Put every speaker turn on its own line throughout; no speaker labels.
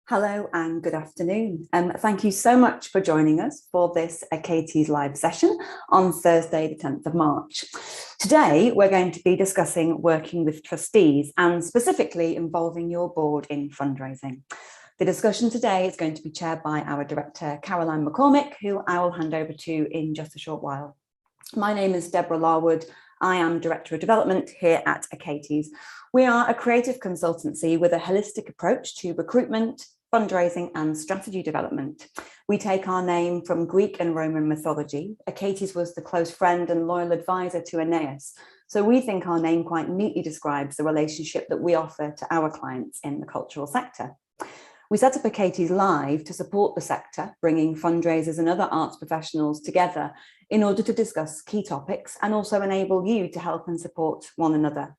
Hello and good afternoon. Thank you so much for joining us for this Achates live session on Thursday, the 10th of March. Today, we're going to be discussing working with trustees and specifically involving your board in fundraising. The discussion today is going to be chaired by our director, Caroline McCormick, who I will hand over to in just a short while. My name is Deborah Larwood. I am Director of Development here at Achates. We are a creative consultancy with a holistic approach to recruitment, fundraising and strategy development. We take our name from Greek and Roman mythology. Achates was the close friend and loyal advisor to Aeneas. So we think our name quite neatly describes the relationship that we offer to our clients in the cultural sector. We set up Achates Live to support the sector, bringing fundraisers and other arts professionals together in order to discuss key topics and also enable you to help and support one another.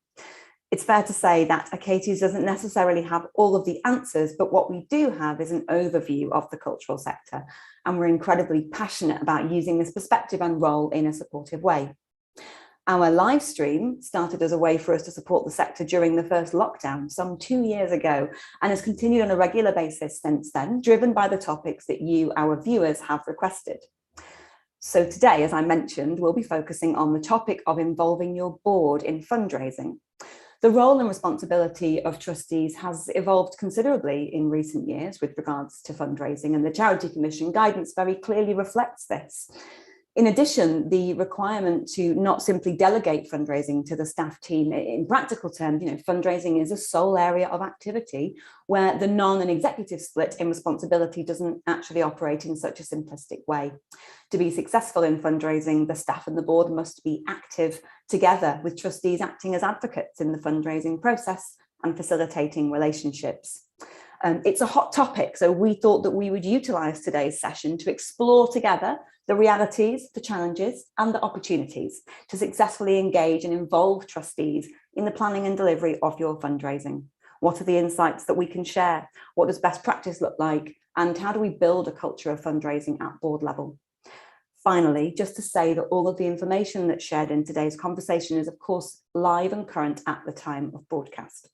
It's fair to say that Achates doesn't necessarily have all of the answers, but what we do have is an overview of the cultural sector, and we're incredibly passionate about using this perspective and role in a supportive way. Our live stream started as a way for us to support the sector during the first lockdown some 2 years ago, and has continued on a regular basis since then, driven by the topics that you, our viewers, have requested. So today, as I mentioned, we'll be focusing on the topic of involving your board in fundraising. The role and responsibility of trustees has evolved considerably in recent years with regards to fundraising, and the Charity Commission guidance very clearly reflects this. In addition, the requirement to not simply delegate fundraising to the staff team in practical terms, fundraising is a sole area of activity where the non and executive split in responsibility doesn't actually operate in such a simplistic way. To be successful in fundraising, the staff and the board must be active together, with trustees acting as advocates in the fundraising process and facilitating relationships. It's a hot topic, so we thought that we would utilise today's session to explore together the realities, the challenges and the opportunities to successfully engage and involve trustees in the planning and delivery of your fundraising. What are the insights that we can share? What does best practice look like? And how do we build a culture of fundraising at board level? Finally, just to say that all of the information that's shared in today's conversation is, of course, live and current at the time of broadcast.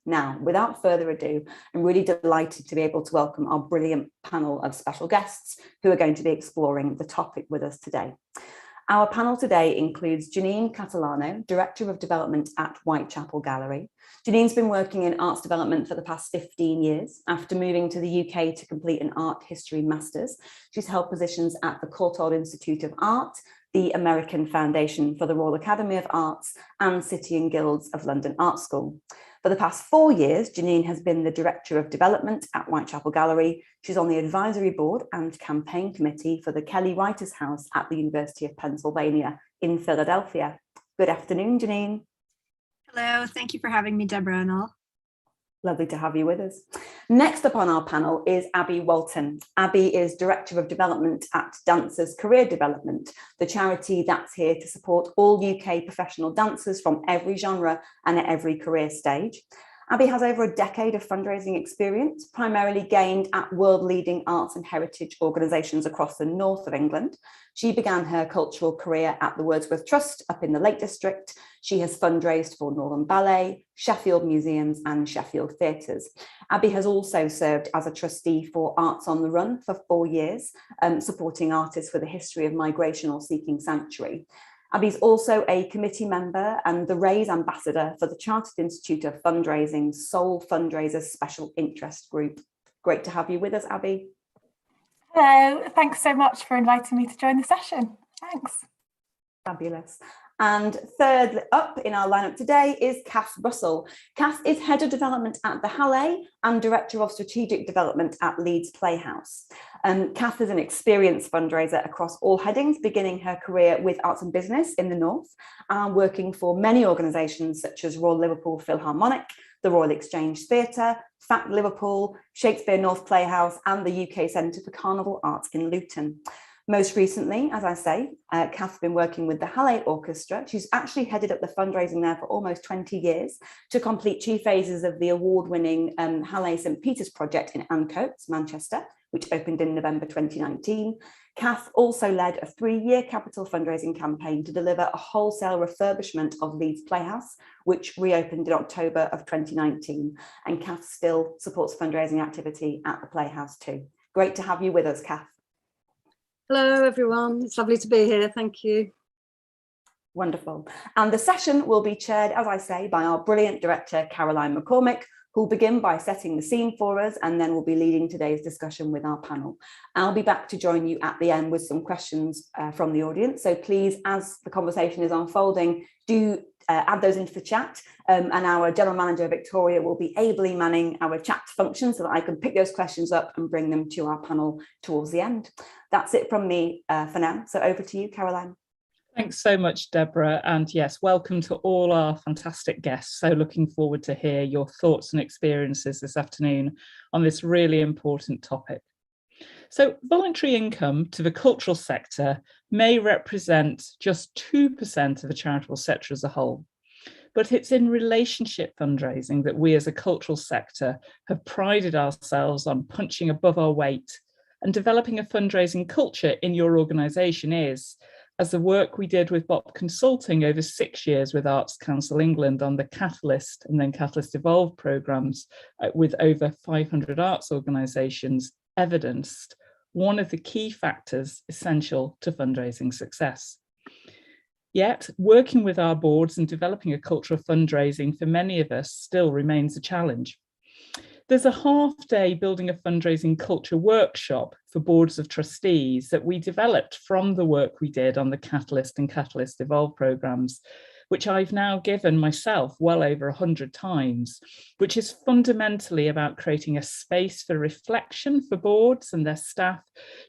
Now, without further ado, I'm really delighted to be able to welcome our brilliant panel of special guests who are going to be exploring the topic with us today. Our panel today includes Janine Catalano, Director of Development at Whitechapel Gallery. Janine's been working in arts development for the past 15 years. After moving to the UK to complete an art history master's, she's held positions at the Courtauld Institute of Art, the American Foundation for the Royal Academy of Arts, and City and Guilds of London Art School. For the past 4 years, Janine has been the Director of Development at Whitechapel Gallery. She's on the advisory board and campaign committee for the Kelly Writers House at the University of Pennsylvania in Philadelphia. Good afternoon, Janine.
Hello, thank you for having me, Deborah and all.
Lovely to have you with us. Next up on our panel is Abby Walton. Abby is Director of Development at Dancers Career Development, the charity that's here to support all UK professional dancers from every genre and at every career stage. Abby has over a decade of fundraising experience, primarily gained at world-leading arts and heritage organisations across the north of England. She began her cultural career at the Wordsworth Trust up in the Lake District. She has fundraised for Northern Ballet, Sheffield Museums and Sheffield Theatres. Abby has also served as a trustee for Arts on the Run for 4 years, supporting artists with a history of migration or seeking sanctuary. Abby's also a committee member and the RAISE ambassador for the Chartered Institute of Fundraising's Sole Fundraisers Special Interest Group. Great to have you with us, Abby.
Hello, thanks so much for inviting me to join the session. Thanks.
Fabulous. And third up in our lineup today is Kath Russell. Kath is Head of Development at the Halle and Director of Strategic Development at Leeds Playhouse. Kath is an experienced fundraiser across all headings, beginning her career with Arts and Business in the North, working for many organisations such as Royal Liverpool Philharmonic, the Royal Exchange Theatre, FACT Liverpool, Shakespeare North Playhouse, and the UK Centre for Carnival Arts in Luton. Most recently, as I say, Kath's been working with the Halle Orchestra. She's actually headed up the fundraising there for almost 20 years to complete 2 phases of the award-winning Halle St Peter's project in Ancoats, Manchester, which opened in November 2019. Kath also led a 3-year capital fundraising campaign to deliver a wholesale refurbishment of Leeds Playhouse, which reopened in October of 2019. And Kath still supports fundraising activity at the Playhouse too. Great to have you with us, Kath.
Hello, everyone. It's lovely to be here. Thank you.
Wonderful. And the session will be chaired, as I say, by our brilliant director, Caroline McCormick, who'll begin by setting the scene for us, and then we'll be leading today's discussion with our panel. I'll be back to join you at the end with some questions from the audience. So please, as the conversation is unfolding, do add those into the chat. And our General Manager, Victoria, will be ably manning our chat function so that I can pick those questions up and bring them to our panel towards the end. That's it from me for now. So over to you, Caroline.
Thanks so much, Deborah. And yes, welcome to all our fantastic guests. So looking forward to hear your thoughts and experiences this afternoon on this really important topic. So voluntary income to the cultural sector may represent just 2% of the charitable sector as a whole. But it's in relationship fundraising that we as a cultural sector have prided ourselves on punching above our weight, and developing a fundraising culture in your organisation is, as the work we did with BOP Consulting over 6 years with Arts Council England on the Catalyst and then Catalyst Evolve programmes with over 500 arts organisations evidenced, one of the key factors essential to fundraising success. Yet, working with our boards and developing a culture of fundraising for many of us still remains a challenge. There's a half-day building a fundraising culture workshop for boards of trustees that we developed from the work we did on the Catalyst and Catalyst Evolve programmes, which I've now given myself well over 100 times, which is fundamentally about creating a space for reflection for boards and their staff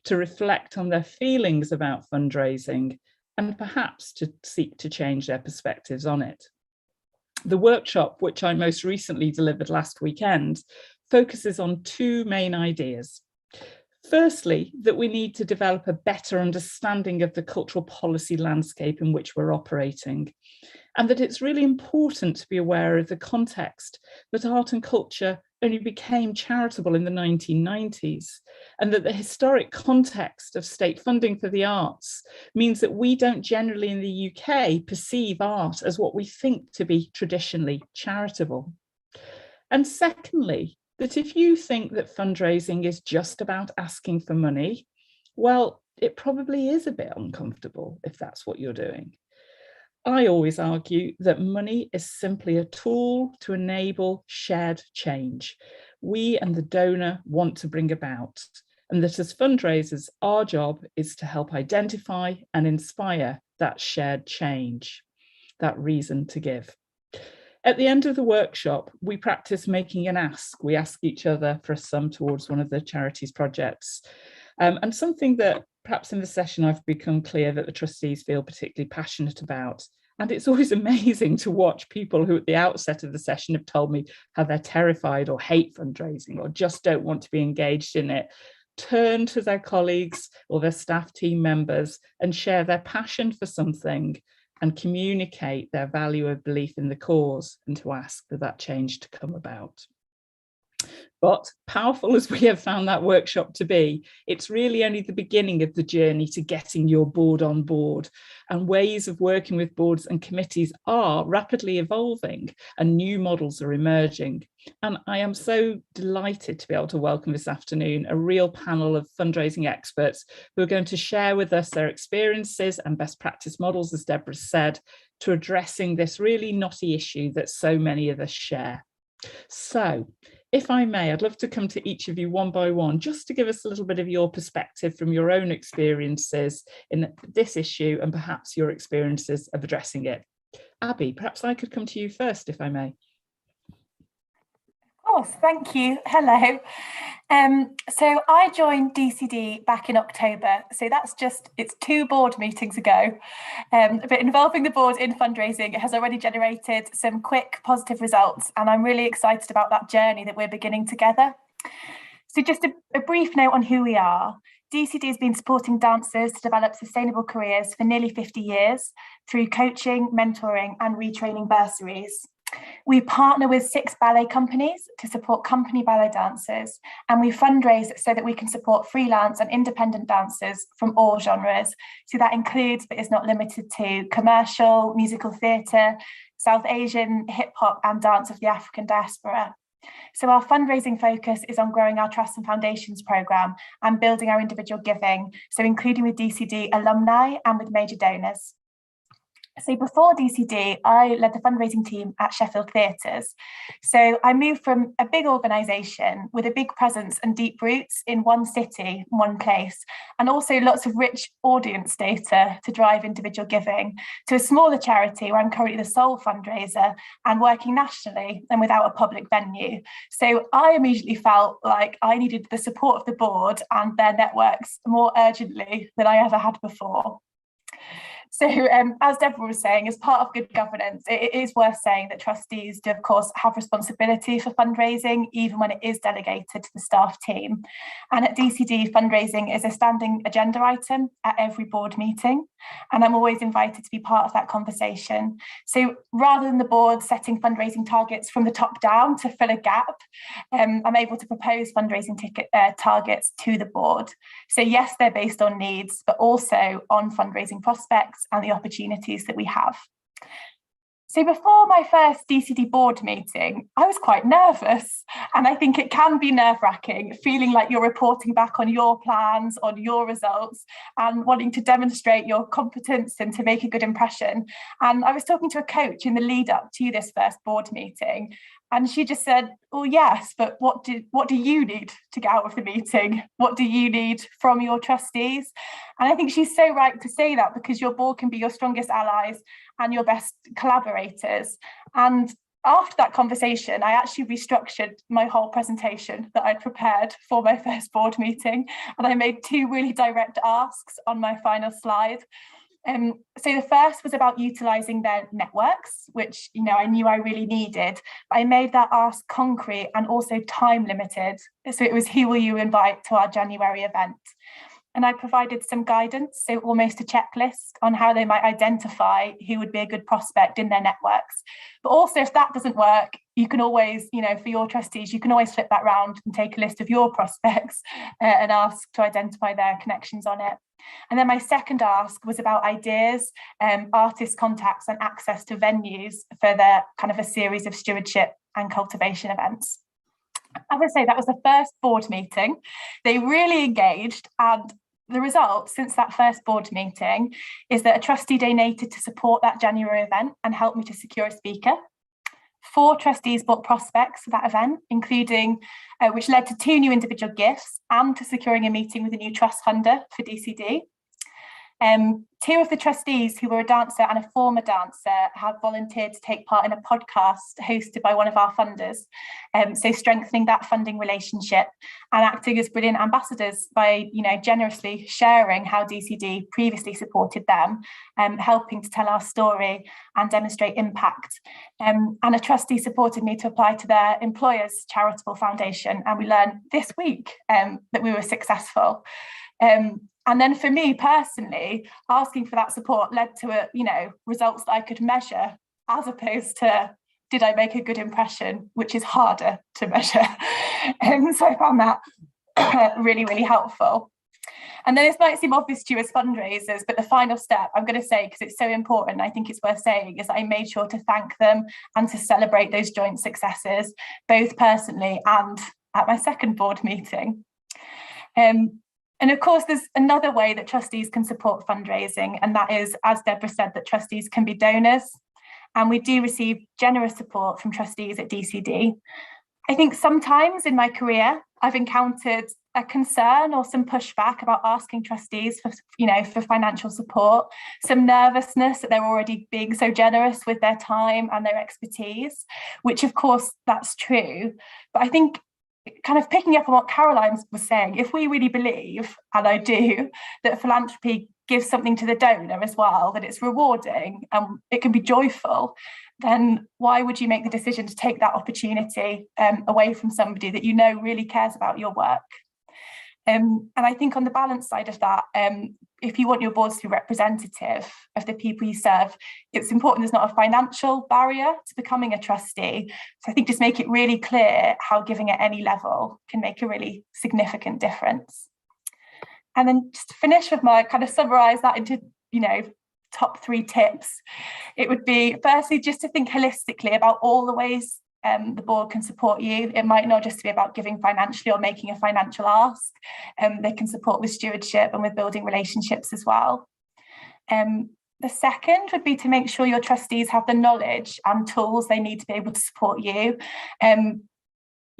to reflect on their feelings about fundraising and perhaps to seek to change their perspectives on it. The workshop, which I most recently delivered last weekend, focuses on 2 main ideas. Firstly, that we need to develop a better understanding of the cultural policy landscape in which we're operating, and that it's really important to be aware of the context that art and culture only became charitable in the 1990s, and that the historic context of state funding for the arts means that we don't generally in the UK perceive art as what we think to be traditionally charitable. And secondly, that if you think that fundraising is just about asking for money, well, it probably is a bit uncomfortable if that's what you're doing. I always argue that money is simply a tool to enable shared change we and the donor want to bring about, and that as fundraisers, our job is to help identify and inspire that shared change, that reason to give. At the end of the workshop, we practice making an ask. We ask each other for a sum towards one of the charities projects. And something that perhaps in the session I've become clear that the trustees feel particularly passionate about. And it's always amazing to watch people who at the outset of the session have told me how they're terrified or hate fundraising or just don't want to be engaged in it, turn to their colleagues or their staff team members and share their passion for something and communicate their value of belief in the cause and to ask for that change to come about. But powerful as we have found that workshop to be, it's really only the beginning of the journey to getting your board on board, and ways of working with boards and committees are rapidly evolving and new models are emerging. And I am so delighted to be able to welcome this afternoon a real panel of fundraising experts who are going to share with us their experiences and best practice models, as Deborah said, to addressing this really knotty issue that so many of us share. So, if I may, I'd love to come to each of you one by one, just to give us a little bit of your perspective from your own experiences in this issue and perhaps your experiences of addressing it. Abby, perhaps I could come to you first, if I may.
Of course, thank you. Hello. So I joined DCD back in October. So it's 2 board meetings ago. But involving the board in fundraising has already generated some quick positive results. And I'm really excited about that journey that we're beginning together. So just a brief note on who we are. DCD has been supporting dancers to develop sustainable careers for nearly 50 years through coaching, mentoring and retraining bursaries. We partner with 6 ballet companies to support company ballet dancers, and we fundraise so that we can support freelance and independent dancers from all genres. So that includes, but is not limited to, commercial, musical theatre, South Asian, hip hop and dance of the African diaspora. So our fundraising focus is on growing our Trusts and Foundations programme and building our individual giving, so including with DCD alumni and with major donors. So before DCD, I led the fundraising team at Sheffield Theatres. So I moved from a big organisation with a big presence and deep roots in one city, one place, and also lots of rich audience data to drive individual giving, to a smaller charity where I'm currently the sole fundraiser and working nationally and without a public venue. So I immediately felt like I needed the support of the board and their networks more urgently than I ever had before. So as Deborah was saying, as part of good governance, it is worth saying that trustees do, of course, have responsibility for fundraising, even when it is delegated to the staff team. And at DCD, fundraising is a standing agenda item at every board meeting, and I'm always invited to be part of that conversation. So rather than the board setting fundraising targets from the top down to fill a gap, I'm able to propose fundraising targets to the board. So yes, they're based on needs, but also on fundraising prospects and the opportunities that we have. So before my first DCD board meeting, I was quite nervous, and I think it can be nerve-wracking, feeling like you're reporting back on your plans, on your results, and wanting to demonstrate your competence and to make a good impression. And I was talking to a coach in the lead up to this first board meeting, and she just said, "Oh yes, but what do you need to get out of the meeting? What do you need from your trustees?" And I think she's so right to say that, because your board can be your strongest allies and your best collaborators. And after that conversation, I actually restructured my whole presentation that I'd prepared for my first board meeting, and I made 2 really direct asks on my final slide. So the first was about utilising their networks, which I knew I really needed. But I made that ask concrete and also time limited. So it was, who will you invite to our January event? And I provided some guidance, so almost a checklist on how they might identify who would be a good prospect in their networks. But also, if that doesn't work, you can always, for your trustees, you can always flip that round and take a list of your prospects and ask to identify their connections on it. And then my second ask was about ideas, artist contacts and access to venues for their kind of a series of stewardship and cultivation events. As I say, that was the first board meeting. They really engaged, and the result since that first board meeting is that a trustee donated to support that January event and helped me to secure a speaker. 4 trustees bought prospects for that event, including which led to 2 new individual gifts and to securing a meeting with a new trust funder for DCD. 2 of the trustees, who were a dancer and a former dancer, have volunteered to take part in a podcast hosted by one of our funders, so strengthening that funding relationship and acting as brilliant ambassadors by generously sharing how DCD previously supported them, helping to tell our story and demonstrate impact. And a trustee supported me to apply to their employer's charitable foundation, and we learned this week that we were successful. And then for me personally, asking for that support led to results that I could measure, as opposed to, did I make a good impression, which is harder to measure. So I found that really, really helpful. And then this might seem obvious to you as fundraisers, but the final step I'm going to say, because it's so important, I think it's worth saying, is that I made sure to thank them and to celebrate those joint successes, both personally and at my second board meeting. And of course, there's another way that trustees can support fundraising, and that is, as Deborah said, that trustees can be donors. And we do receive generous support from trustees at DCD. I think sometimes in my career, I've encountered a concern or some pushback about asking trustees for financial support, some nervousness that they're already being so generous with their time and their expertise, which of course that's true. But I think, kind of picking up on what Caroline was saying, if we really believe, and I do, that philanthropy gives something to the donor as well, that it's rewarding and it can be joyful, then why would you make the decision to take that opportunity away from somebody that really cares about your work? And I think on the balance side of that, if you want your boards to be representative of the people you serve, it's important there's not a financial barrier to becoming a trustee. So I think just make it really clear how giving at any level can make a really significant difference. And then just to finish with my kind of summarize that into, top 3 tips, it would be firstly just to think holistically about all the ways the board can support you. It might not just be about giving financially or making a financial ask. They can support with stewardship and with building relationships as well. The second would be to make sure your trustees have the knowledge and tools they need to be able to support you.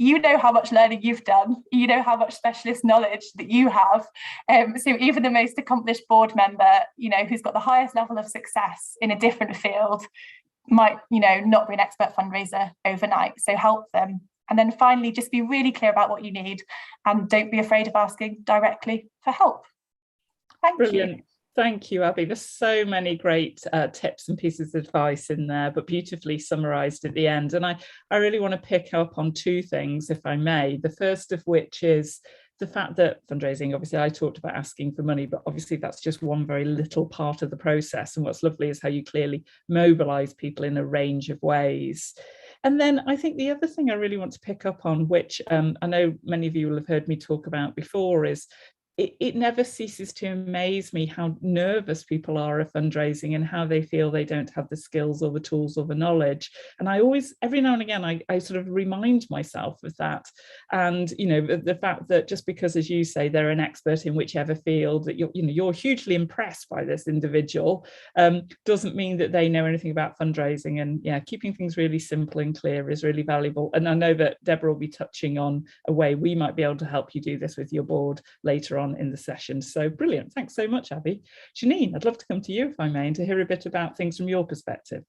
You know how much learning you've done, you know how much specialist knowledge that you have. So even the most accomplished board member, who's got the highest level of success in a different field might, not be an expert fundraiser overnight. So help them. And then finally, just be really clear about what you need and don't be afraid of asking directly for help. Thank you.
Thank you, Abby. There's so many great tips and pieces of advice in there, but beautifully summarised at the end. And I really want to pick up on 2 things, if I may. The first of which is the fact that fundraising, obviously I talked about asking for money, but obviously that's just one very little part of the process. And what's lovely is how you clearly mobilise people in a range of ways. And then I think the other thing I really want to pick up on, which I know many of you will have heard me talk about before, is it never ceases to amaze me how nervous people are of fundraising and how they feel they don't have the skills or the tools or the knowledge. And I always, every now and again, I sort of remind myself of that. And, the fact that just because, as you say, they're an expert in whichever field, that you're hugely impressed by this individual, doesn't mean that they know anything about fundraising. And yeah, keeping things really simple and clear is really valuable. And I know that Deborah will be touching on a way we might be able to help you do this with your board later on in the session. So brilliant. Thanks so much, Abby. Janine, I'd love to come to you, if I may, and to hear a bit about things from your perspective.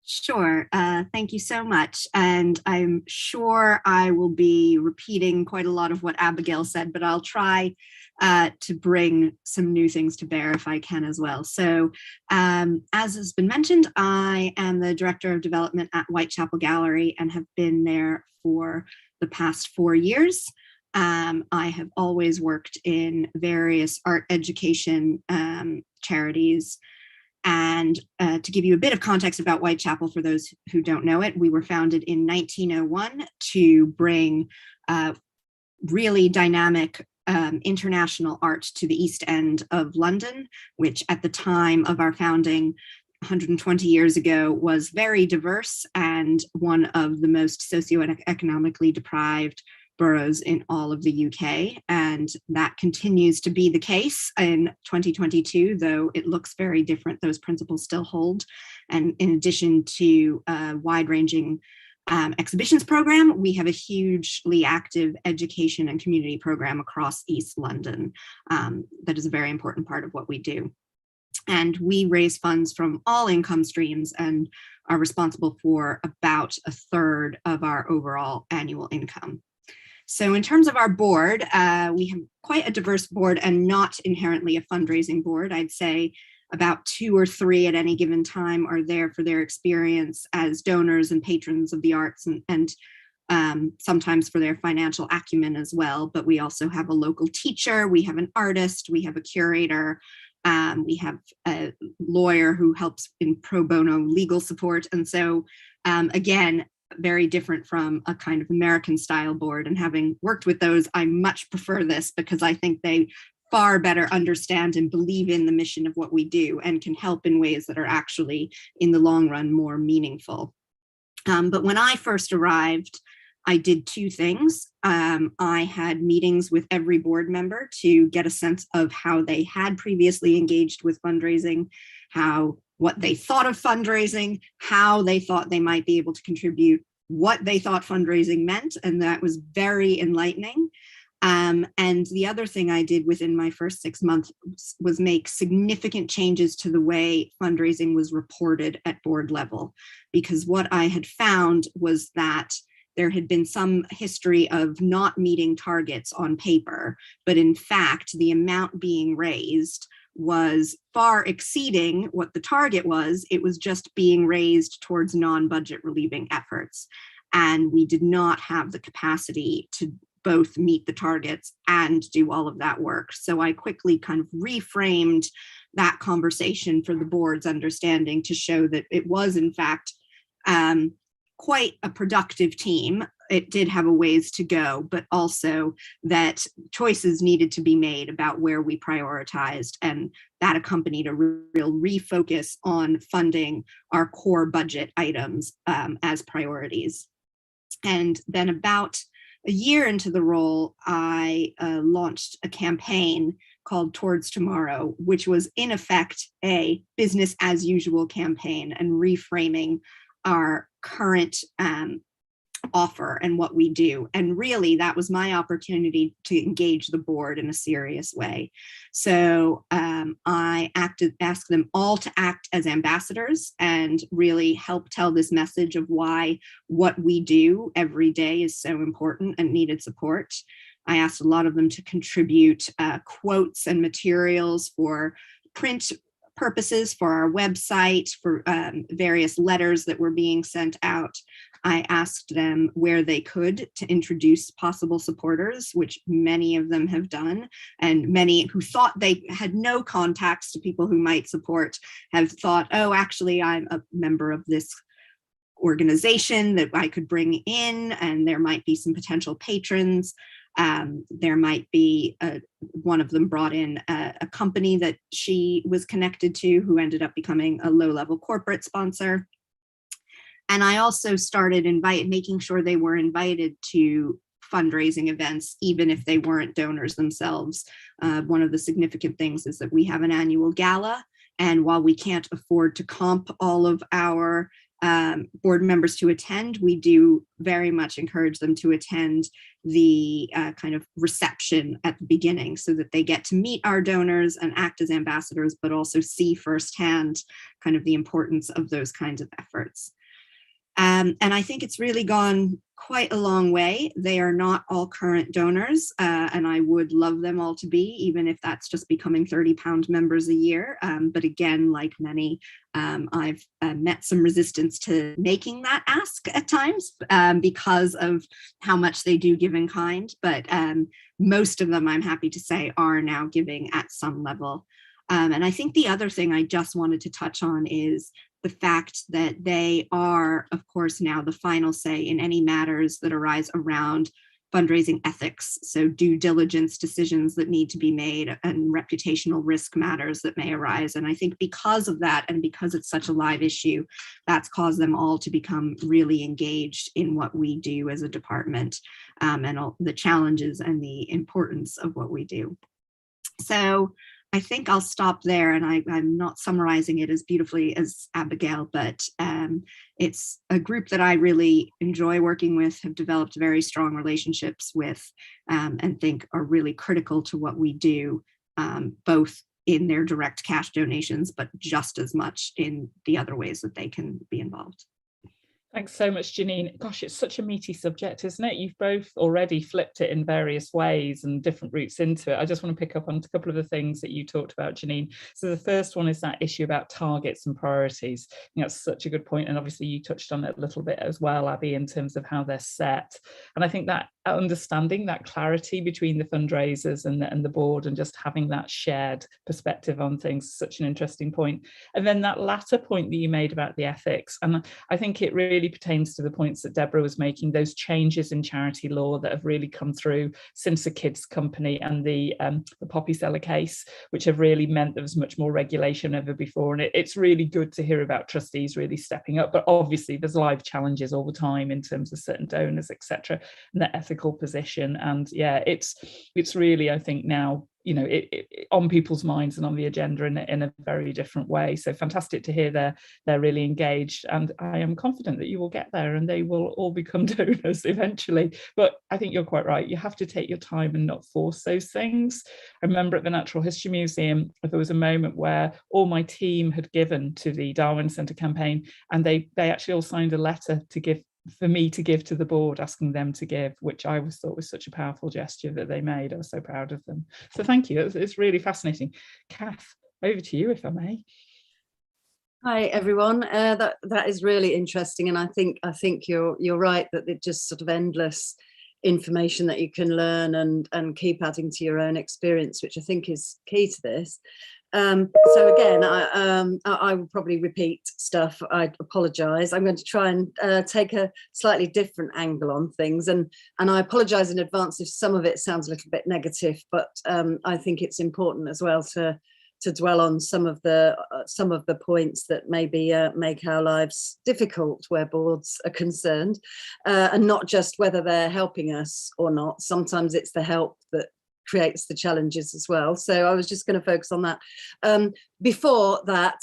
Sure. Thank you so much. And I'm sure I will be repeating quite a lot of what Abigail said, but I'll try to bring some new things to bear if I can as well. So as has been mentioned, I am the Director of Development at Whitechapel Gallery and have been there for the past 4 years. I have always worked in various art education charities. And to give you a bit of context about Whitechapel, for those who don't know it, we were founded in 1901 to bring really dynamic international art to the East End of London, which at the time of our founding 120 years ago was very diverse and one of the most socioeconomically deprived boroughs in all of the UK, and that continues to be the case in 2022, though it looks very different. Those principles still hold. And in addition to a wide-ranging exhibitions program, we have a hugely active education and community program across East London that is a very important part of what we do. And we raise funds from all income streams and are responsible for about 1/3 of our overall annual income. So in terms of our board, we have quite a diverse board and not inherently a fundraising board. I'd say about 2 or 3 at any given time are there for their experience as donors and patrons of the arts and sometimes for their financial acumen as well. But we also have a local teacher, we have an artist, we have a curator, we have a lawyer who helps in pro bono legal support. And so again, very different from a kind of American style board. And having worked with those, I much prefer this because I think they far better understand and believe in the mission of what we do and can help in ways that are actually in the long run more meaningful. But when I first arrived, I did 2 things. I had meetings with every board member to get a sense of how they had previously engaged with fundraising, what they thought of fundraising, how they thought they might be able to contribute, what they thought fundraising meant, and that was very enlightening. And the other thing I did within my first 6 months was make significant changes to the way fundraising was reported at board level, because what I had found was that there had been some history of not meeting targets on paper, but in fact, the amount being raised was far exceeding what the target was. It was just being raised towards non-budget relieving efforts. And we did not have the capacity to both meet the targets and do all of that work. So I quickly kind of reframed that conversation for the board's understanding to show that it was, in fact, quite a productive team. It did have a ways to go, but also that choices needed to be made about where we prioritized, and that accompanied a real refocus on funding our core budget items as priorities. And then about a year into the role, I launched a campaign called Towards Tomorrow, which was in effect a business as usual campaign and reframing our current offer and what we do. And really, that was my opportunity to engage the board in a serious way. So I asked them all to act as ambassadors and really help tell this message of why what we do every day is so important and needed support. I asked a lot of them to contribute quotes and materials for print purposes, for our website, for various letters that were being sent out. I asked them where they could to introduce possible supporters, which many of them have done, and many who thought they had no contacts to people who might support have thought, oh, actually, I'm a member of this organization that I could bring in, and there might be some potential patrons. There might be one of them brought in a company that she was connected to who ended up becoming a low-level corporate sponsor. And I also started making sure they were invited to fundraising events, even if they weren't donors themselves. One of the significant things is that we have an annual gala, and while we can't afford to comp all of our board members to attend, we do very much encourage them to attend the kind of reception at the beginning so that they get to meet our donors and act as ambassadors, but also see firsthand kind of the importance of those kinds of efforts. And I think it's really gone quite a long way. They are not all current donors, and I would love them all to be, even if that's just becoming 30-pound members a year. But again, like many, I've met some resistance to making that ask at times because of how much they do give in kind. But most of them, I'm happy to say, are now giving at some level. And I think the other thing I just wanted to touch on is the fact that they are, of course, now the final say in any matters that arise around fundraising ethics, so due diligence decisions that need to be made and reputational risk matters that may arise. And I think because of that, and because it's such a live issue, that's caused them all to become really engaged in what we do as a department, and all the challenges and the importance of what we do. So I think I'll stop there, and I'm not summarizing it as beautifully as Abigail, but it's a group that I really enjoy working with, have developed very strong relationships with, and think are really critical to what we do, both in their direct cash donations, but just as much in the other ways that they can be involved.
Thanks so much, Janine. Gosh, it's such a meaty subject, isn't it? You've both already flipped it in various ways and different routes into it. I just want to pick up on a couple of the things that you talked about, Janine. So the first one is that issue about targets and priorities. I think that's such a good point. And obviously you touched on it a little bit as well, Abby, in terms of how they're set. And I think that understanding that clarity between the fundraisers and the board, and just having that shared perspective on things is such an interesting point. And then that latter point that you made about the ethics, and I think it really pertains to the points that Deborah was making, those changes in charity law that have really come through since the Kids Company and the Poppy Seller case, which have really meant there was much more regulation than ever before. And it's really good to hear about trustees really stepping up, but obviously there's live challenges all the time in terms of certain donors, etc., and their ethical position. And yeah, it's really, I think now, you know, it on people's minds and on the agenda in a very different way. So fantastic to hear they're really engaged, and I am confident that you will get there and they will all become donors eventually. But I think you're quite right. You have to take your time and not force those things. I remember at the Natural History Museum, there was a moment where all my team had given to the Darwin Centre campaign, and they actually all signed a letter to give, for me to give to the board, asking them to give, which I always thought was such a powerful gesture that they made. I was so proud of them. So thank you. It's really fascinating. Kath, over to you, if I may.
Hi everyone. That is really interesting, and I think you're right that it's just sort of endless information that you can learn and keep adding to your own experience, which I think is key to this. So again, I will probably repeat stuff. I apologise. I'm going to try and take a slightly different angle on things, and I apologise in advance if some of it sounds a little bit negative, but I think it's important as well to dwell on some of the points that maybe make our lives difficult where boards are concerned, and not just whether they're helping us or not. Sometimes it's the help that creates the challenges as well. So I was just going to focus on that. Before that,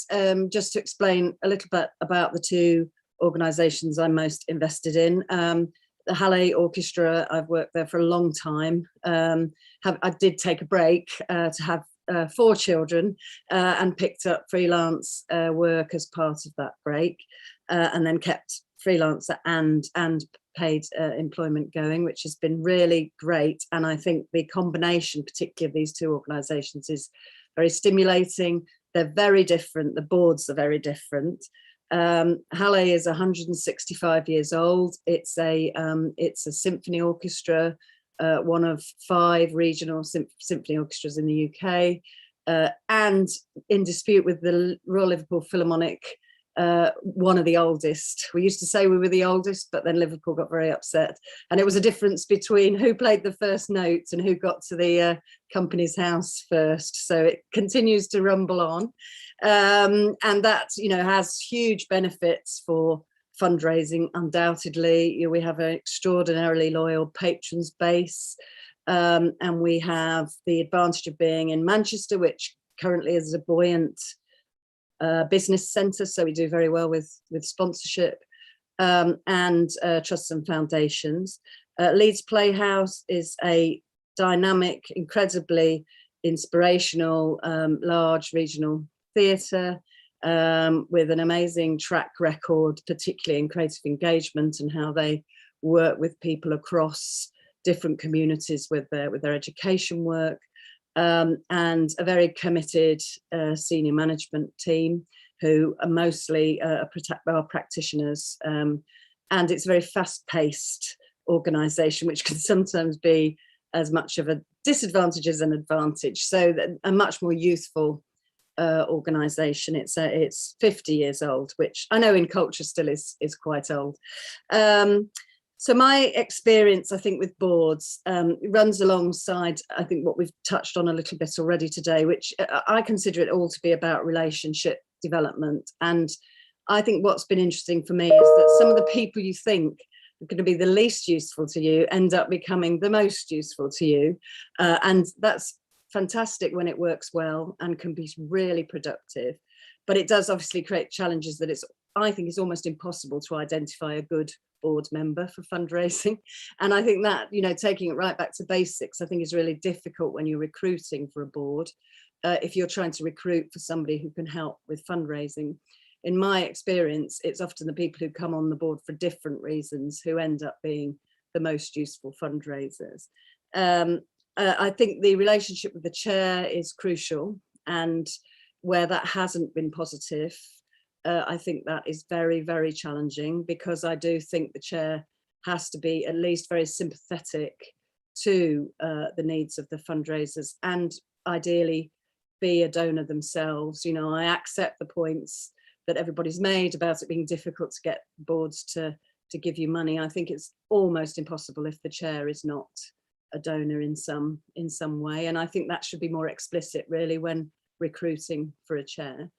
just to explain a little bit about the two organisations I'm most invested in. The Halle Orchestra, I've worked there for a long time. I did take a break to have 4 children and picked up freelance work as part of that break, and then kept freelancer and paid employment going, which has been really great. And I think the combination, particularly of these two organisations, is very stimulating. They're very different. The boards are very different. Halle is 165 years old. It's a symphony orchestra, one of 5 regional symphony orchestras in the UK, and in dispute with the Royal Liverpool Philharmonic, one of the oldest. We used to say we were the oldest, but then Liverpool got very upset, and it was a difference between who played the first notes and who got to the company's house first. So it continues to rumble on, and that, you know, has huge benefits for fundraising. Undoubtedly, we have an extraordinarily loyal patrons base, and we have the advantage of being in Manchester, which currently is a buoyant business centre, so we do very well with sponsorship, and trusts and foundations. Leeds Playhouse is a dynamic, incredibly inspirational, large regional theatre, with an amazing track record, particularly in creative engagement and how they work with people across different communities with their education work. And a very committed senior management team who are mostly are practitioners, and it's a very fast-paced organisation, which can sometimes be as much of a disadvantage as an advantage. So a much more youthful organisation. It's 50 years old, which I know in culture still is quite old. So my experience, I think, with boards runs alongside, I think, what we've touched on a little bit already today, which I consider it all to be about relationship development. And I think what's been interesting for me is that some of the people you think are going to be the least useful to you end up becoming the most useful to you. And that's fantastic when it works well and can be really productive. But it does obviously create challenges that I think it's almost impossible to identify a good board member for fundraising. And I think that, you know, taking it right back to basics, I think is really difficult when you're recruiting for a board, if you're trying to recruit for somebody who can help with fundraising. In my experience, it's often the people who come on the board for different reasons who end up being the most useful fundraisers. I think the relationship with the chair is crucial, and where that hasn't been positive, I think that is very, very challenging, because I do think the chair has to be at least very sympathetic to the needs of the fundraisers, and ideally be a donor themselves. You know, I accept the points that everybody's made about it being difficult to get boards to give you money. I think it's almost impossible if the chair is not a donor in some way, and I think that should be more explicit really when recruiting for a chair.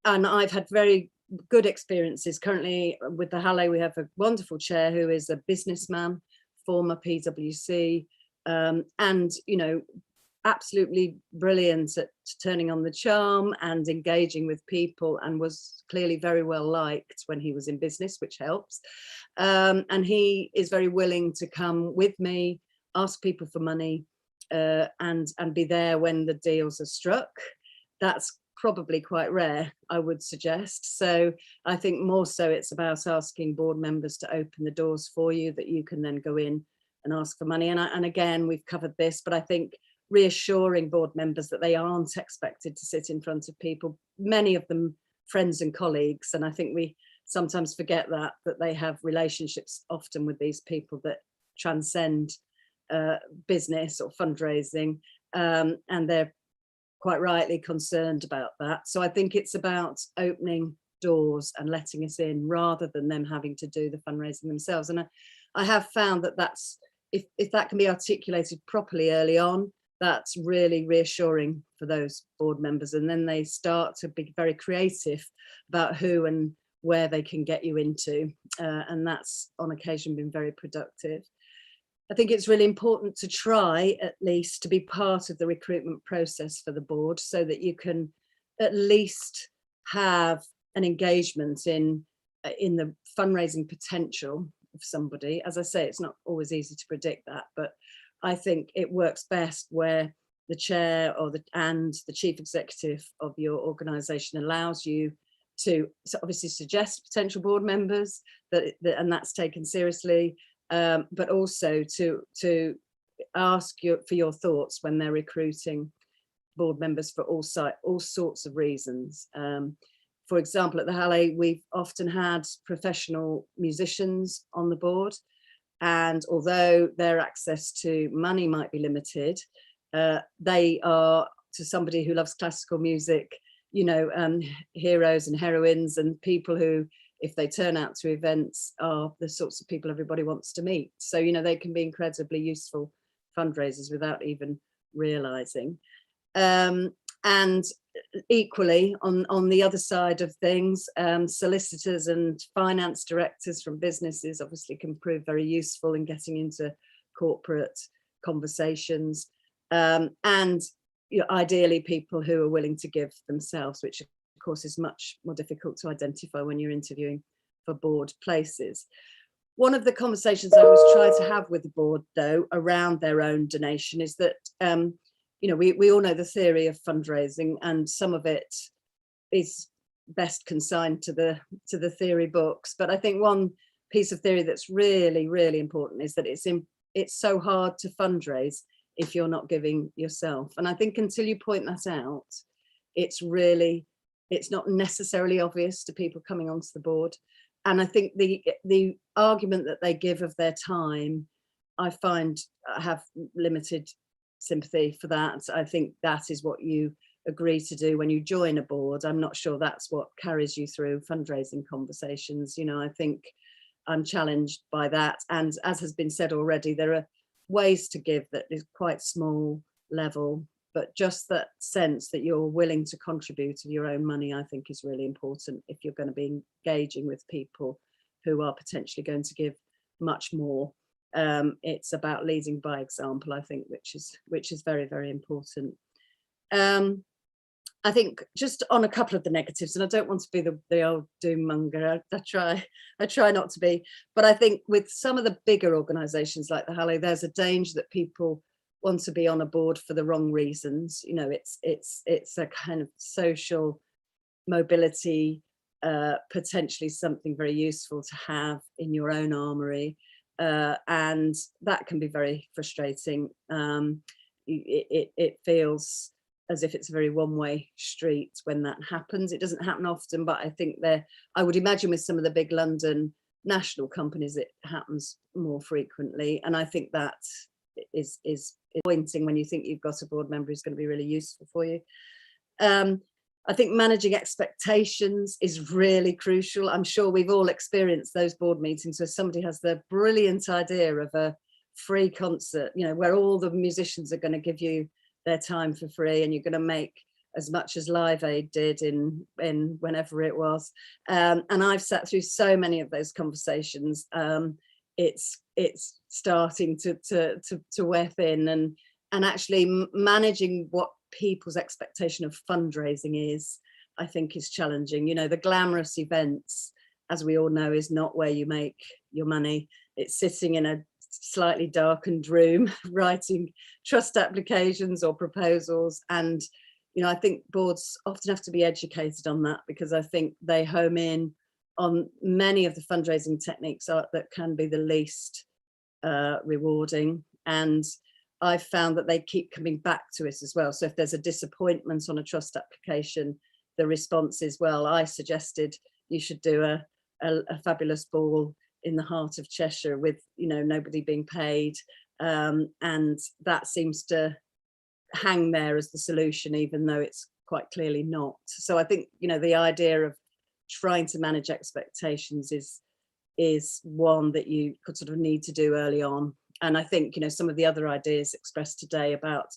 And I've had very good experiences. Currently with the Halle, we have a wonderful chair who is a businessman, former PwC, and, you know, absolutely brilliant at turning on the charm and engaging with people, and was clearly very well liked when he was in business, which helps. And he is very willing to come with me, ask people for money, and be there when the deals are struck. That's probably quite rare, I would suggest. So I think more so it's about asking board members to open the doors for you, that you can then go in and ask for money. And again, we've covered this, but I think reassuring board members that they aren't expected to sit in front of people, many of them friends and colleagues. And I think we sometimes forget that they have relationships often with these people that transcend business or fundraising, and they're quite rightly concerned about that. So I think it's about opening doors and letting us in rather than them having to do the fundraising themselves. And I have found that that's, if that can be articulated properly early on, that's really reassuring for those board members. And then they start to be very creative about who and where they can get you into. And that's on occasion been very productive. I think it's really important to try at least to be part of the recruitment process for the board, so that you can at least have an engagement in the fundraising potential of somebody. As I say, it's not always easy to predict that, but I think it works best where the chair or the chief executive of your organisation allows you to obviously suggest potential board members, and that's taken seriously, but also to ask for your thoughts when they're recruiting board members for all sorts of reasons. For example, at the Halle, we've often had professional musicians on the board, and although their access to money might be limited, they are, to somebody who loves classical music, you know, heroes and heroines, and people who, if they turn out to events, are the sorts of people everybody wants to meet. So, you know, they can be incredibly useful fundraisers without even realizing. And equally, on the other side of things, solicitors and finance directors from businesses obviously can prove very useful in getting into corporate conversations, and, you know, ideally people who are willing to give themselves, which of course is much more difficult to identify when you're interviewing for board places. One of the conversations I always try to have with the board, though, around their own donation is that, you know, we all know the theory of fundraising, and some of it is best consigned to the theory books. But I think one piece of theory that's really, really important is that it's so hard to fundraise if you're not giving yourself. And I think until you point that out, it's not necessarily obvious to people coming onto the board. And I think the argument that they give of their time, I find I have limited sympathy for that. I think that is what you agree to do when you join a board. I'm not sure that's what carries you through fundraising conversations. You know, I think I'm challenged by that. And as has been said already, there are ways to give that is quite small level, but just that sense that you're willing to contribute of your own money, I think is really important if you're going to be engaging with people who are potentially going to give much more. It's about leading by example, I think, which is very, very important. I think just on a couple of the negatives, and I don't want to be the old doom monger, I try not to be, but I think with some of the bigger organisations like the Halle, there's a danger that people want to be on a board for the wrong reasons. You know, it's a kind of social mobility, potentially something very useful to have in your own armoury. And that can be very frustrating. It feels as if it's a very one-way street when that happens. It doesn't happen often, but I think I would imagine with some of the big London national companies, it happens more frequently. And I think that is pointing when you think you've got a board member who's going to be really useful for you. I think managing expectations is really crucial. I'm sure we've all experienced those board meetings where somebody has the brilliant idea of a free concert, you know, where all the musicians are going to give you their time for free, and you're going to make as much as Live Aid did in whenever it was. And I've sat through so many of those conversations. It's starting to wear thin, and actually managing what people's expectation of fundraising is, I think, is challenging. You know, the glamorous events, as we all know, is not where you make your money. It's sitting in a slightly darkened room writing trust applications or proposals. And, you know, I think boards often have to be educated on that, because I think they home in on many of the fundraising techniques that can be the least rewarding. And I've found that they keep coming back to us as well. So if there's a disappointment on a trust application, the response is, well, I suggested you should do a fabulous ball in the heart of Cheshire with, you know, nobody being paid, and that seems to hang there as the solution, even though it's quite clearly not. So I think, you know, the idea of trying to manage expectations is one that you could sort of need to do early on. And I think, you know, some of the other ideas expressed today about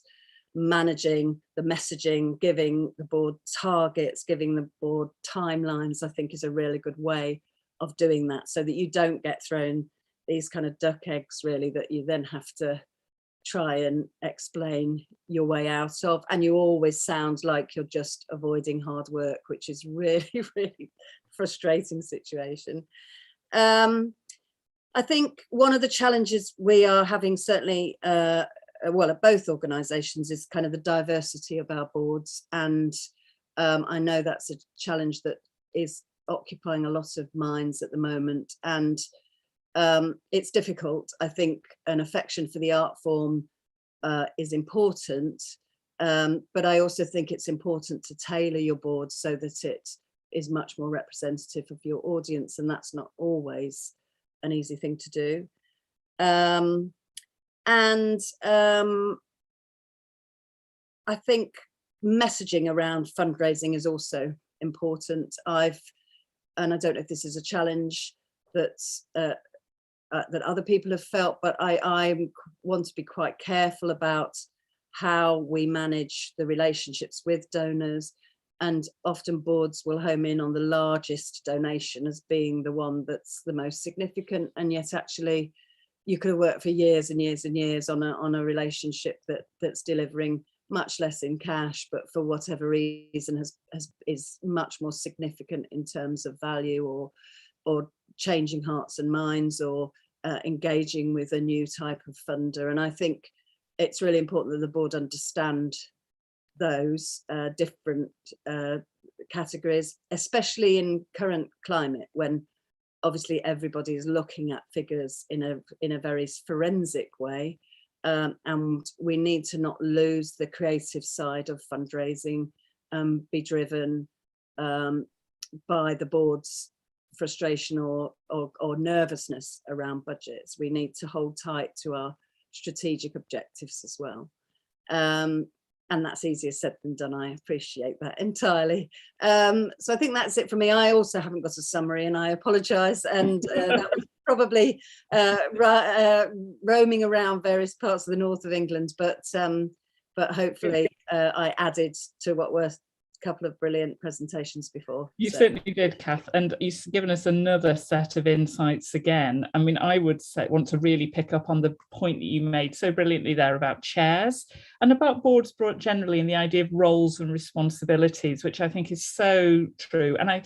managing the messaging, giving the board targets, giving the board timelines, I think is a really good way of doing that, so that you don't get thrown these kind of duck eggs, really, that you then have to try and explain your way out of, and you always sound like you're just avoiding hard work, which is really, really frustrating situation. I think one of the challenges we are having, certainly well, at both organisations, is kind of the diversity of our boards, and I know that's a challenge that is occupying a lot of minds at the moment, and it's difficult. I think an affection for the art form is important, but I also think it's important to tailor your board so that it is much more representative of your audience, and that's not always an easy thing to do. I think messaging around fundraising is also important. And I don't know if this is a challenge that's that other people have felt, but I want to be quite careful about how we manage the relationships with donors, and often boards will home in on the largest donation as being the one that's the most significant, and yet actually you could have worked for years and years and years on a relationship that's delivering much less in cash, but for whatever reason is much more significant in terms of value, or changing hearts and minds, or engaging with a new type of funder. And I think it's really important that the board understand those different categories, especially in current climate, when obviously everybody is looking at figures in a very forensic way, and we need to not lose the creative side of fundraising, be driven by the board's frustration or nervousness around budgets. We need to hold tight to our strategic objectives as well. And that's easier said than done. I appreciate that entirely. So I think that's it for me. I also haven't got a summary, and I apologise. And that was probably roaming around various parts of the north of England, but hopefully I added to what were a couple of brilliant presentations before.
You certainly did, Kath, and you've given us another set of insights again. I mean, I would want to really pick up on the point that you made so brilliantly there about chairs and about boards brought generally, and the idea of roles and responsibilities, which I think is so true. And I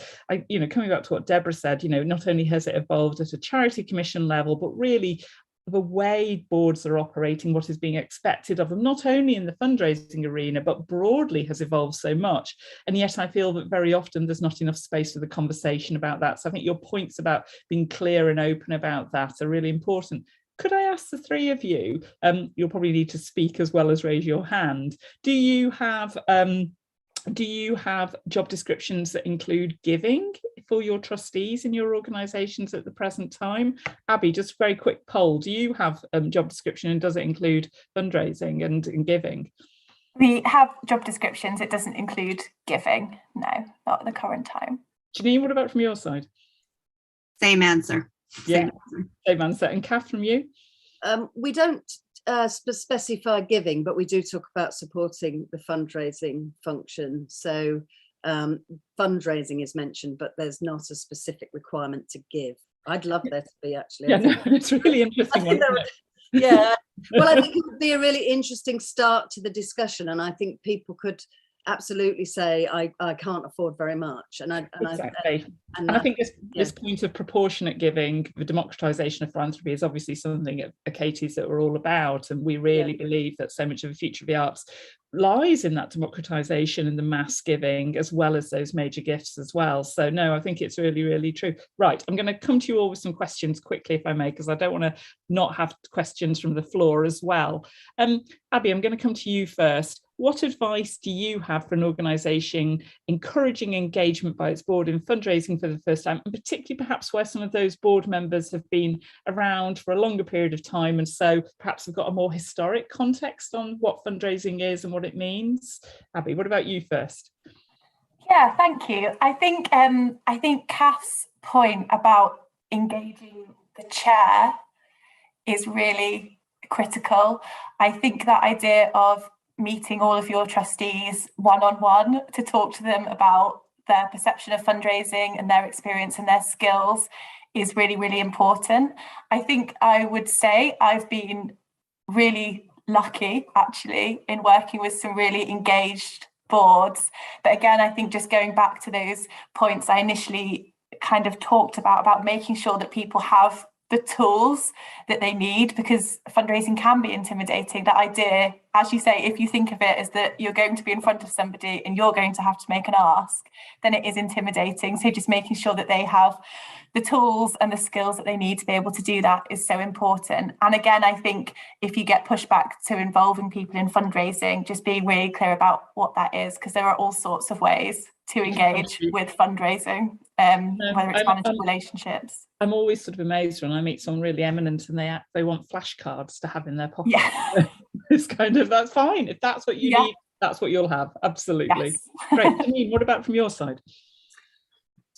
you know, coming back to what Deborah said, you know, not only has it evolved at a charity commission level, but really the way boards are operating, what is being expected of them, not only in the fundraising arena, but broadly has evolved so much. And yet I feel that very often there's not enough space for the conversation about that. So I think your points about being clear and open about that are really important. Could I ask the three of you, you'll probably need to speak as well as raise your hand. Do you have job descriptions that include giving for your trustees in your organisations at the present time? Abby, just a very quick poll. Do you have a job description, and does it include fundraising and giving?
We have job descriptions. It doesn't include giving. No, not at the current time.
Janine, what about from your side?
Same answer.
Yeah, same answer. And Kath, from you?
We don't specify giving, but we do talk about supporting the fundraising function. So fundraising is mentioned, but there's not a specific requirement to give. I'd love there to be, actually.
Yeah, no, it's a really interesting one.
Yeah, well, I think it would be a really interesting start to the discussion, and I think people could absolutely say, I can't afford very much. And I think this point of proportionate giving, the democratisation of philanthropy, is obviously something at Achates that we're all about, and we really believe that so much of the future of the arts lies in that democratisation and the mass giving, as well as those major gifts as well. So no, I think it's really, really true. Right, I'm going to come to you all with some questions quickly, if I may, because I don't want to not have questions from the floor as well. Abby, I'm going to come to you first.
what advice do you have for an organisation encouraging engagement by its board in fundraising for the first time, and particularly perhaps where some of those board members have been around for a longer period of time and so perhaps have got a more historic context on what fundraising is and what it means? Abby, what about you first?
Yeah, thank you. I think Kath's point about engaging the chair is really critical. I think that idea of meeting all of your trustees one-on-one to talk to them about their perception of fundraising and their experience and their skills is really, really important. I think I would say I've been really lucky actually in working with some really engaged boards. But again, I think just going back to those points I initially kind of talked about making sure that people have the tools that they need, because fundraising can be intimidating. That idea, as you say, if you think of it as that you're going to be in front of somebody and you're going to have to make an ask, then it is intimidating. So just making sure that they have the tools and the skills that they need to be able to do that is so important. And again, I think if you get pushback to involving people in fundraising, just being really clear about what that is, because there are all sorts of ways to engage with fundraising, whether it's managing relationships. I'm
always sort of amazed when I meet someone really eminent and they want flashcards to have in their pocket.
Yeah.
It's kind of, that's fine. If that's what you need, that's what you'll have. Absolutely. Yes. Great. Janine, what about from your side?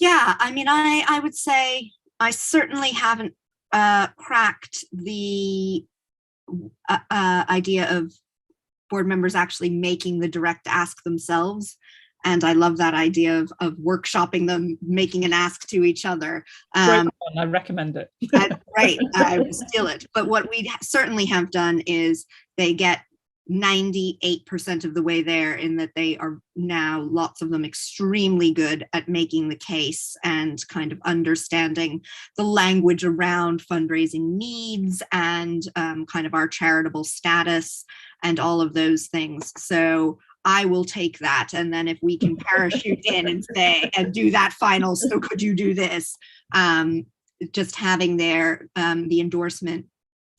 Yeah, I mean, I would say I certainly haven't cracked the idea of board members actually making the direct ask themselves. And I love that idea of workshopping them, making an ask to each other.
I recommend it.
Right, I will steal it. But what we certainly have done is they get 98% of the way there, in that they are now, lots of them, extremely good at making the case and kind of understanding the language around fundraising needs and kind of our charitable status and all of those things. So I will take that. And then if we can parachute in and say, and do that final, so could you do this? Just having their, the endorsement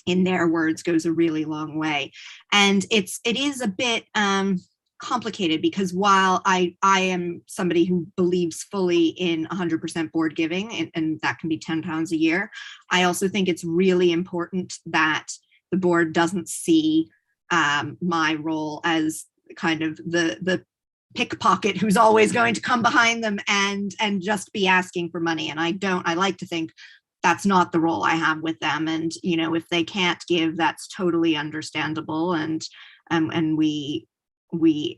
in their words goes a really long way. And it is a bit complicated, because while I am somebody who believes fully in 100% board giving, and that can be £10 a year, I also think it's really important that the board doesn't see my role as kind of the pickpocket who's always going to come behind them and just be asking for money. And I like to think that's not the role I have with them. And, you know, if they can't give, that's totally understandable. And we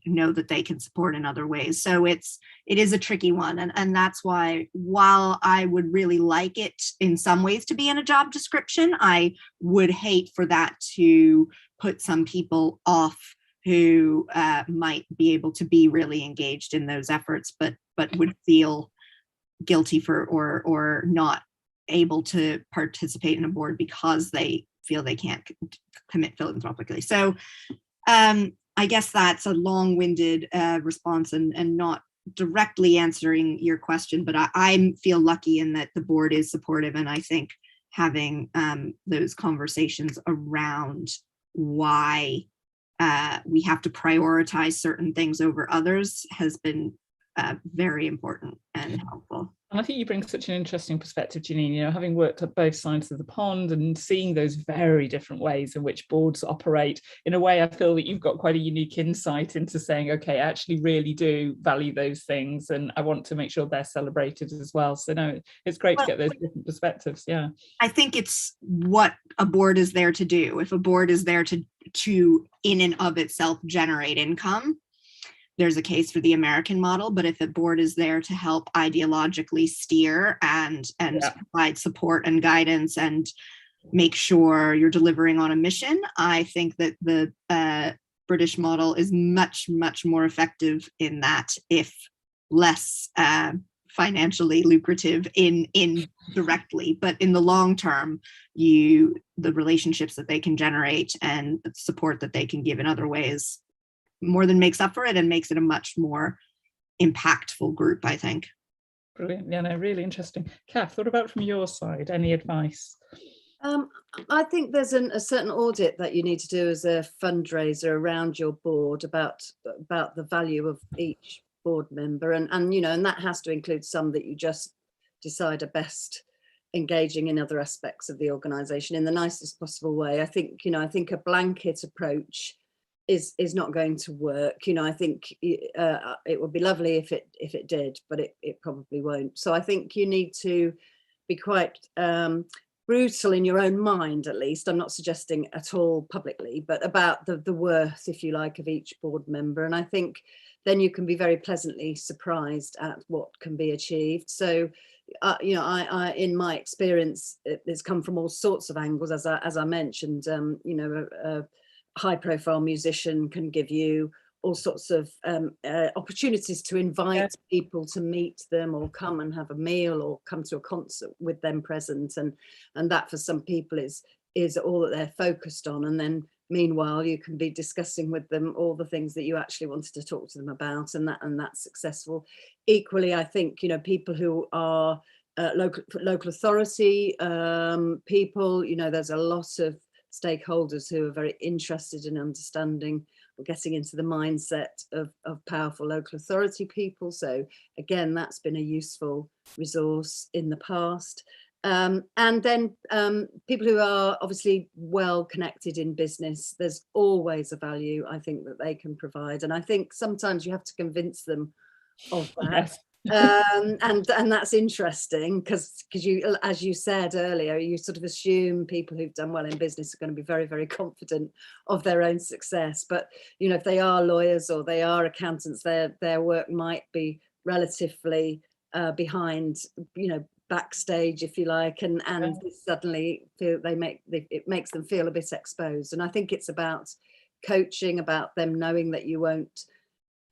know that they can support in other ways. So it is a tricky one. And that's why, while I would really like it in some ways to be in a job description, I would hate for that to put some people off who might be able to be really engaged in those efforts, but would feel guilty for or not able to participate in a board because they feel they can't commit philanthropically. So I guess that's a long-winded response and not directly answering your question, but I feel lucky in that the board is supportive, and I think having those conversations around why we have to prioritize certain things over others has been very important and helpful.
And I think you bring such an interesting perspective, Janine, you know, having worked at both sides of the pond and seeing those very different ways in which boards operate. In a way, I feel that you've got quite a unique insight into saying, okay, I actually really do value those things and I want to make sure they're celebrated as well. So no, it's great to get those different perspectives. Yeah. I
think it's what a board is there to do. If a board is there to in and of itself generate income, there's a case for the American model. But if a board is there to help ideologically steer and provide support and guidance and make sure you're delivering on a mission, I think that the British model is much, much more effective in that, if less financially lucrative in directly, but in the long term, the relationships that they can generate and the support that they can give in other ways more than makes up for it and makes it a much more impactful group, I think.
Brilliant. Yeah, no, really interesting. Kath, what about from your side? Any advice?
I think there's a certain audit that you need to do as a fundraiser around your board about the value of each board member, and you know, and that has to include some that you just decide are best engaging in other aspects of the organisation in the nicest possible way. I think, you know, I think a blanket approach is not going to work. You know, I think it would be lovely if it did, but it probably won't. So I think you need to be quite brutal in your own mind, at least. I'm not suggesting at all publicly, but about the worth, if you like, of each board member. And I think then you can be very pleasantly surprised at what can be achieved. So, you know, I in my experience, it's come from all sorts of angles, as I mentioned. You know, a high-profile musician can give you all sorts of opportunities to invite people to meet them, or come and have a meal, or come to a concert with them present, and that for some people is all that they're focused on. And then meanwhile you can be discussing with them all the things that you actually wanted to talk to them about, and that's successful. Equally, I think, you know, people who are local authority people, you know, there's a lot of stakeholders who are very interested in understanding or getting into the mindset of powerful local authority people. So again, that's been a useful resource in the past. And then people who are obviously well connected in business, there's always a value, I think, that they can provide. And I think sometimes you have to convince them of that.
Yes.
And that's interesting because you, as you said earlier, you sort of assume people who've done well in business are going to be very, very confident of their own success. But, you know, if they are lawyers or they are accountants, their work might be relatively behind, you know, backstage, if you like, and suddenly feel it makes them feel a bit exposed. And I think it's about coaching, about them knowing that you won't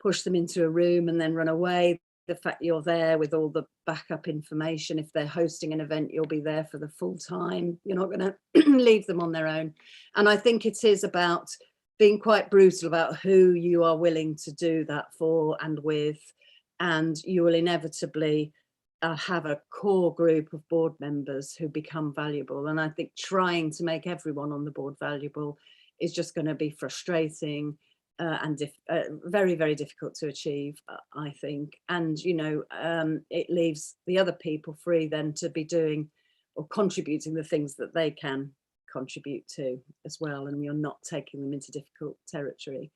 push them into a room and then run away. The fact you're there with all the backup information. If they're hosting an event, you'll be there for the full time. You're not going to leave them on their own. And I think it is about being quite brutal about who you are willing to do that for and with. And you will inevitably have a core group of board members who become valuable. And I think trying to make everyone on the board valuable is just going to be frustrating. And very, very difficult to achieve, I think. And, you know, it leaves the other people free then to be doing or contributing the things that they can contribute to as well. And you're not taking them into difficult territory.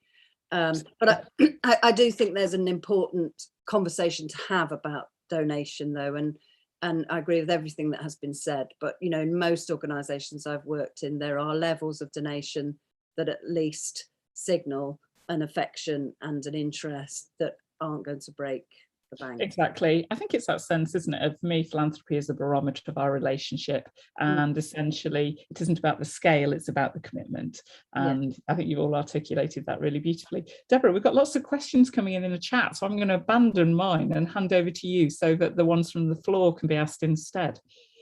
But I do think there's an important conversation to have about donation, though. And I agree with everything that has been said. But, you know, in most organisations I've worked in, there are levels of donation that at least signal an affection and an interest that aren't going to break the bank.
Exactly. I think it's that sense, isn't it, of me, philanthropy is a barometer of our relationship, and essentially it isn't about the scale, it's about the commitment. And I think you've all articulated that really beautifully. Deborah, we've got lots of questions coming in the chat, so I'm going to abandon mine and hand over to you so that the ones from the floor can be asked instead.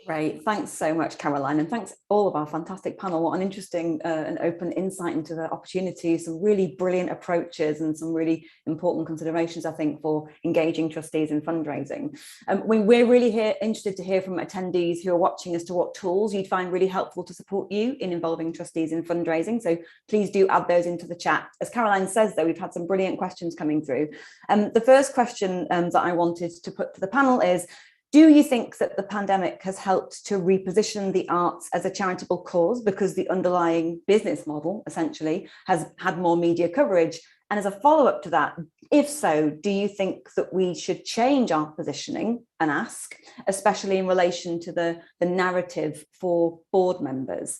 Great, thanks so much, Caroline, and thanks all of our fantastic panel. What an interesting and open insight into the opportunities, some really brilliant approaches and some really important considerations, I think, for engaging trustees in fundraising. We're really interested to hear from attendees who are watching as to what tools you'd find really helpful to support you in involving trustees in fundraising. So please do add those into the chat. As Caroline says, though, we've had some brilliant questions coming through. The first question that I wanted to put to the panel is, do you think that the pandemic has helped to reposition the arts as a charitable cause because the underlying business model essentially has had more media coverage? And as a follow-up to that, if so, do you think that we should change our positioning and ask, especially in relation to the narrative for board members?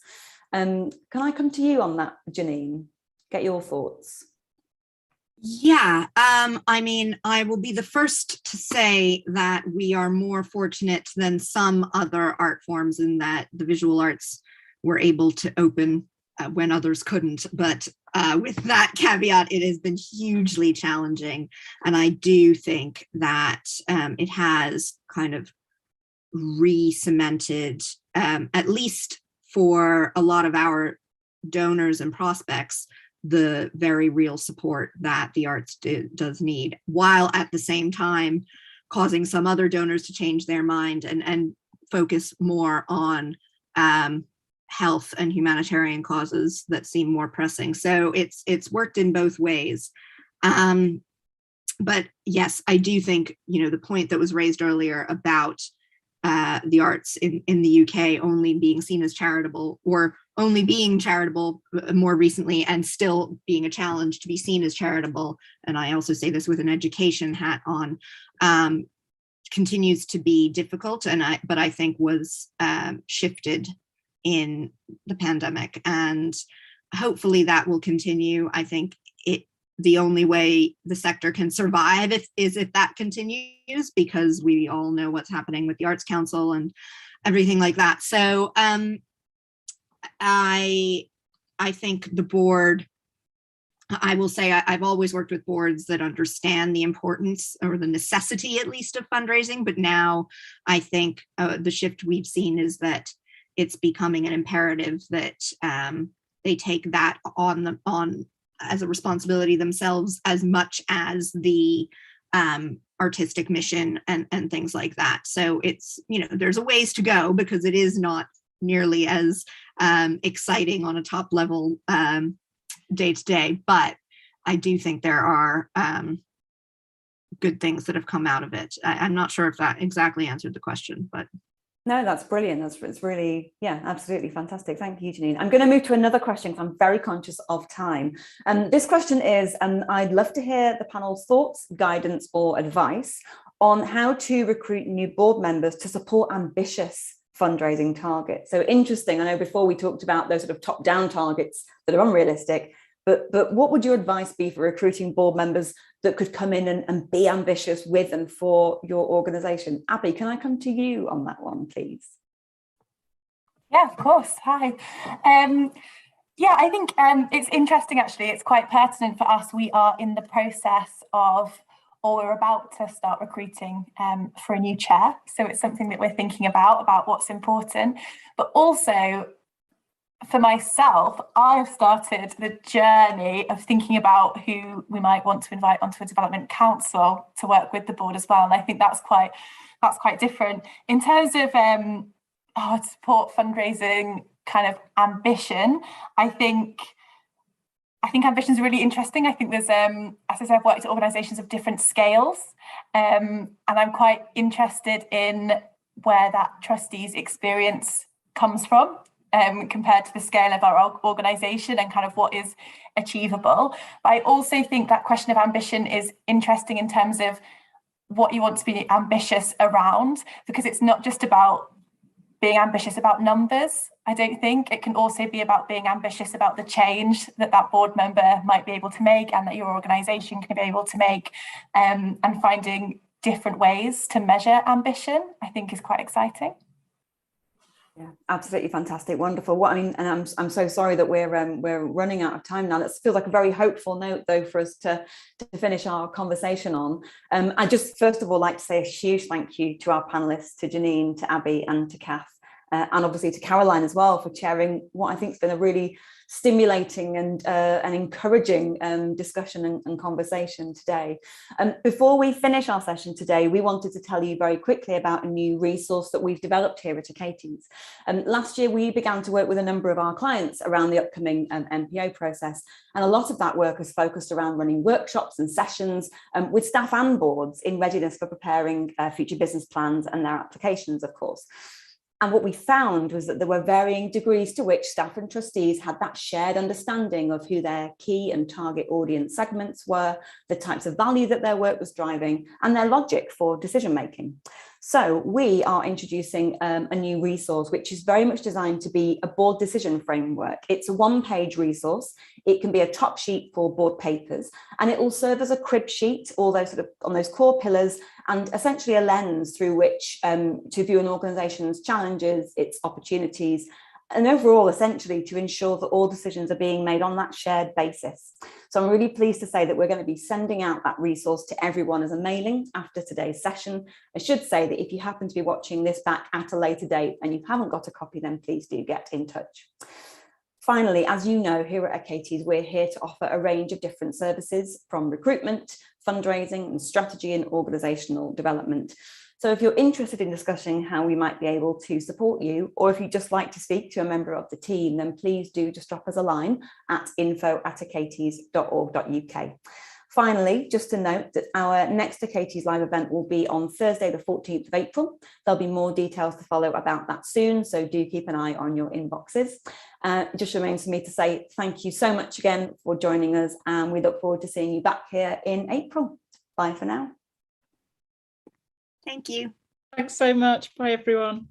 Can I come to you on that, Janine? Get your thoughts.
Yeah, I mean, I will be the first to say that we are more fortunate than some other art forms in that the visual arts were able to open when others couldn't. But with that caveat, it has been hugely challenging. And I do think that it has kind of re-cemented, at least for a lot of our donors and prospects, the very real support that the arts does need, while at the same time causing some other donors to change their mind and focus more on health and humanitarian causes that seem more pressing. So it's worked in both ways. But yes, I do think, the point that was raised earlier about the arts in the UK only being seen as charitable, or only being charitable more recently and still being a challenge to be seen as charitable, and I also say this with an education hat on, continues to be difficult, but I think was shifted in the pandemic, and hopefully that will continue. I think the only way the sector can survive is if that continues, because we all know what's happening with the Arts Council and everything like that. So I think the board, I will say I've always worked with boards that understand the importance, or the necessity at least, of fundraising, but now I think the shift we've seen is that it's becoming an imperative that they take that on as a responsibility themselves, as much as the artistic mission and things like that. So it's, there's a ways to go, because it is not nearly as exciting on a top level day to day, but I do think there are good things that have come out of it. I'm not sure if that exactly answered the question, but.
No, that's brilliant. It's really, absolutely fantastic. Thank you, Janine. I'm going to move to another question, because I'm very conscious of time. This question is, I'd love to hear the panel's thoughts, guidance, or advice on how to recruit new board members to support ambitious fundraising targets. So interesting. I know before we talked about those sort of top-down targets that are unrealistic, but what would your advice be for recruiting board members that could come in and be ambitious with and for your organisation? Abby, can I come to you on that one, please?
Yeah, of course. Hi. I think it's interesting, actually. It's quite pertinent for us. We are in the process of, or we're about to start recruiting for a new chair. So it's something that we're thinking about what's important. But also, for myself, I've started the journey of thinking about who we might want to invite onto a development council to work with the board as well. And I think that's quite different. In terms of support fundraising kind of ambition, I think ambition is really interesting. I think there's, as I said, I've worked at organisations of different scales, and I'm quite interested in where that trustees' experience comes from, compared to the scale of our organisation and kind of what is achievable. But I also think that question of ambition is interesting in terms of what you want to be ambitious around, because it's not just about being ambitious about numbers. I don't think it can also be about being ambitious about the change that board member might be able to make, and that your organisation can be able to make, and finding different ways to measure ambition, I think, is quite exciting.
Yeah, absolutely fantastic, wonderful. And I'm so sorry that we're running out of time now. That feels like a very hopeful note, though, for us to finish our conversation on. I just first of all like to say a huge thank you to our panelists, to Janine, to Abby, and to Kath, and obviously to Caroline as well, for chairing what I think has been a really stimulating and encouraging discussion and conversation today. Before we finish our session today, we wanted to tell you very quickly about a new resource that we've developed here at Achates. Last year, we began to work with a number of our clients around the upcoming MPO process, and a lot of that work is focused around running workshops and sessions with staff and boards in readiness for preparing future business plans and their applications, of course. And what we found was that there were varying degrees to which staff and trustees had that shared understanding of who their key and target audience segments were, the types of value that their work was driving, and their logic for decision making. So we are introducing a new resource, which is very much designed to be a board decision framework. It's a one-page resource. It can be a top sheet for board papers, and it will serve as a crib sheet, all those sort of on those core pillars, and essentially a lens through which to view an organisation's challenges, its opportunities, and overall, essentially, to ensure that all decisions are being made on that shared basis. So I'm really pleased to say that we're going to be sending out that resource to everyone as a mailing after today's session. I should say that if you happen to be watching this back at a later date and you haven't got a copy, then please do get in touch. Finally, as you know, here at Achates, we're here to offer a range of different services, from recruitment, fundraising, and strategy and organisational development. So if you're interested in discussing how we might be able to support you, or if you'd just like to speak to a member of the team, then please do just drop us a line at info@achates.org.uk. Finally, just to note that our next Achates Live event will be on Thursday, the 14th of April. There'll be more details to follow about that soon, so do keep an eye on your inboxes. It just remains for me to say thank you so much again for joining us, and we look forward to seeing you back here in April. Bye for now.
Thank you.
Thanks so much. Bye, everyone.